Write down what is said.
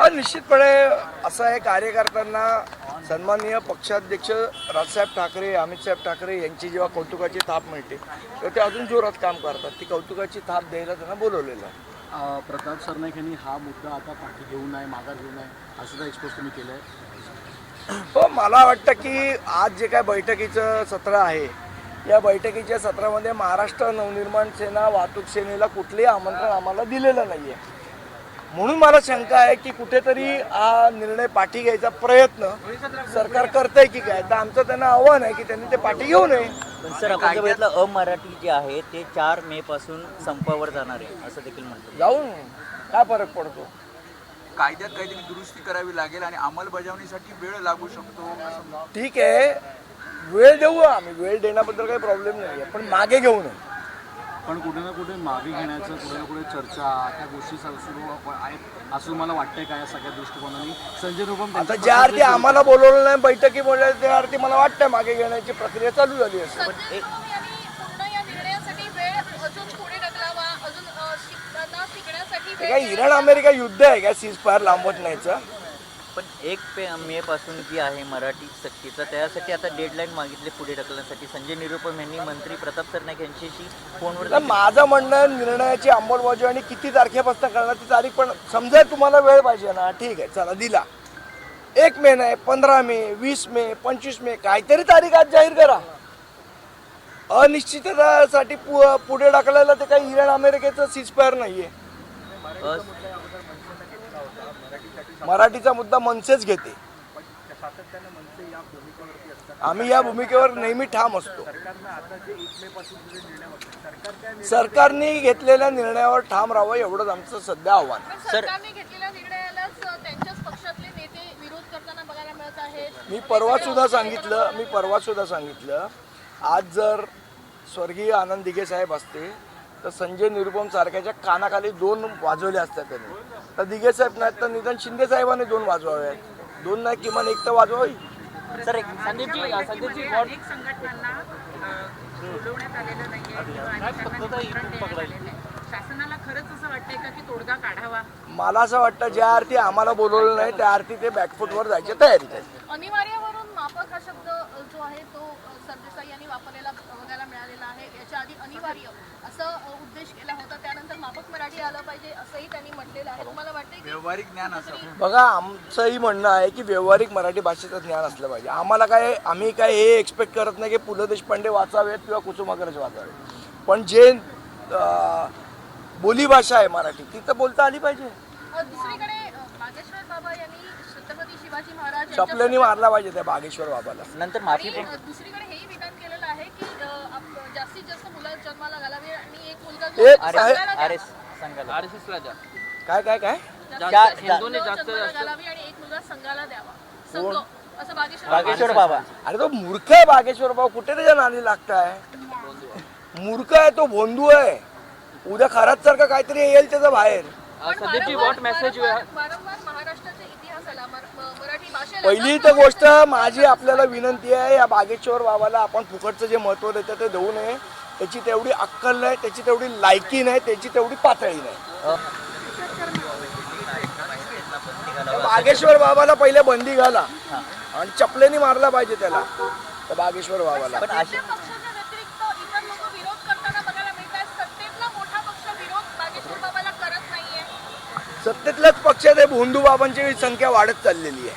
निश्चितपणे असं आहे, कार्यकर्त्यांना सन्माननीय पक्षाध्यक्ष राजसाहेब ठाकरे, अमितसाहेब ठाकरे यांची जेव्हा कौतुकाची थाप मिळते तेव्हा ते अजून जोरात काम करतात. ती कौतुकाची थाप द्यायला त्यांना बोलवलेलं आहे. प्रताप सरनाईक यांनी हा मुद्दा आता पाठी घेऊ नये, माघार घेऊ नये असं सुद्धा एक्सपोज तुम्ही केलं आहे. हो, मला वाटतं की आज जे काय बैठकीचं सत्र आहे, या बैठकीच्या सत्रामध्ये महाराष्ट्र नवनिर्माण सेना, वाहतूक सेनेला कुठलेही आमंत्रण आम्हाला दिलेलं नाही आहे. म्हणून मला शंका आहे की कुठेतरी हा निर्णय पाठी घ्यायचा प्रयत्न सरकार करतंय की काय. तर आमचं त्यांना आव्हान आहे की त्यांनी ते पाठी घेऊ नये. पण सर, आपण जर बघितलं अमराठी जे आहे ते 4 मे पासून संपावर जाणार आहे असं देखील म्हणतो. जाऊन काय फरक पडतो? कायद्यात काहीतरी दुरुस्ती करावी लागेल आणि अंमलबजावणीसाठी वेळ लागू शकतो. ठीक आहे, वेळ देऊ आम्ही, वेळ देण्याबद्दल काही प्रॉब्लेम नाही आहे, पण मागे घेऊ नये. पण कुठे ना कुठे मागे घेण्याचं कुठे ना कुठे चर्चा त्या गोष्टी सुरू आहेत असं मला वाटतंय का या सगळ्या दृष्टिकोनाने? संजय निरुपम आता ज्या अर्थी आम्हाला बोलवलं नाही बैठकी बोलले, त्या अर्थी मला वाटतं मागे घेण्याची प्रक्रिया चालू झाली असेल. काय इराण अमेरिका युद्ध आहे का सीज फायर लांबवत नाहीचं? पण 1 मे पासून जी आहे मराठी सक्तीचा, त्यासाठी आता डेडलाईन मागितली पुढे ढकलण्यासाठी. संजय निरुपम यांनी मंत्री प्रताप सरनाईक यांच्याशी फोनवर. माझं म्हणणं, निर्णयाची अंमलबजावणी किती तारखेपासून करणार ती तारीख पण समजा. तुम्हाला वेळ पाहिजे ना, ठीक आहे, चला दिला. 1 मे नाही, 15 मे, 20 मे, 25 मे, काहीतरी तारीख आज जाहीर करा. अनिश्चिततेसाठी पुढे ढकलायला ते काही इराण अमेरिकेचं सीज फायर नाहीये. मराठीचा मुद्दा मनसेच घेते. आम्ही या भूमिकेवर नेहमी ठाम असतो. सरकारने घेतलेल्या निर्णयावर ठाम राहावं एवढंच आमचं सध्या आव्हान. सरकारने घेतलेल्या निर्णयालाच त्यांच्याच पक्षातले नेते विरोध करताना बघायला मिळत आहेत. मी परवा सुद्धा सांगितलं, आज जर स्वर्गीय आनंद दिघे साहेब असते तर संजय निरुपम सारख्याच्या कानाखाली 2 वाजवले असतात त्यांनी. तर दिघे साहेब नाही तर निदान शिंदे साहेबांनी 2 वाजवावे. 2 नाही, किमान 1 तर वाजवावी. सर, संघटनांना बोलवण्यात आलेलं नाहीये. शासनाला खरंच असं वाटतंय का की तोडगा काढावा? मला असं वाटतं ज्या अर्थी आम्हाला बोलवलं नाही त्या अर्थी ते बॅकफुटवर जायची तयारीत आहे. अनिवार्यावरून माफक हा शब्द जो आहे तो सरदेसाई यांनी वापरलेला बघायला मिळालेला आहे. याच्या आधी अनिवार्य असं उद्देश केला होता, त्यानंतर माफक मराठी आलं पाहिजे असंही त्यांनी म्हटलेलं आहे. तुम्हाला वाटतंय व्यावहारिक ज्ञान असं? बघा, आमचंही म्हणणं आहे की व्यावहारिक मराठी भाषेचं ज्ञान असलं पाहिजे. आम्ही काय हे एक्सपेक्ट करत नाही की पु ल देशपांडे वाचावेत किंवा कुसुमाग्रज वाचावेत, पण जे बोलीभाषा आहे मराठी ती तर बोलता आली पाहिजे. दुसरीकडे बागेश्वर बाबा यांनी छत्रपती शिवाजी महाराज चपल्याने मारला पाहिजे त्या बागेश्वर बाबाला. नंतर माफी आणि दुसरीकडे हेही विधान केलेलं आहे की जास्तीत जास्त मुलं जन्माला घालावी आणि एक मुलगा काय काय काय जन्माला घालावी आणि एक मुलगा संघाला द्यावा. संघ असं बागेश्वर बाबा. अरे तो मूर्ख आहे बागेश्वर बाबा, कुठे त्याच्या नादी लागताय? मूर्ख आहे तो, भोंदू आहे. उद्या खराच सारखं काहीतरी येईल त्याचा बाहेर. वारंवार महाराष्ट्राच्या इतिहासाला मराठी भाषेला पहिली तर गोष्ट माझी आपल्याला विनंती आहे, या बागेश्वर बाबाला आपण फुकटचं जे महत्त्व देतं ते देऊ नये. त्याची तेवढी अक्कल नाही, त्याची तेवढी लायकी नाही, त्याची तेवढी पातळी नाही. बागेश्वर बाबाला पहिले बंदी घाला आणि चपलेनी मारला पाहिजे त्याला, त्या बागेश्वर बाबाला. पक्षाच्या व्यतिरिक्त इतर लोक विरोध करताना बघायला मिळतात. सत्तेतला मोठा पक्ष विरोध बागेश्वर बाबाला करत नाहीये. सत्तेतल्याच पक्षात भोंदू बाबांची संख्या वाढत चाललेली आहे.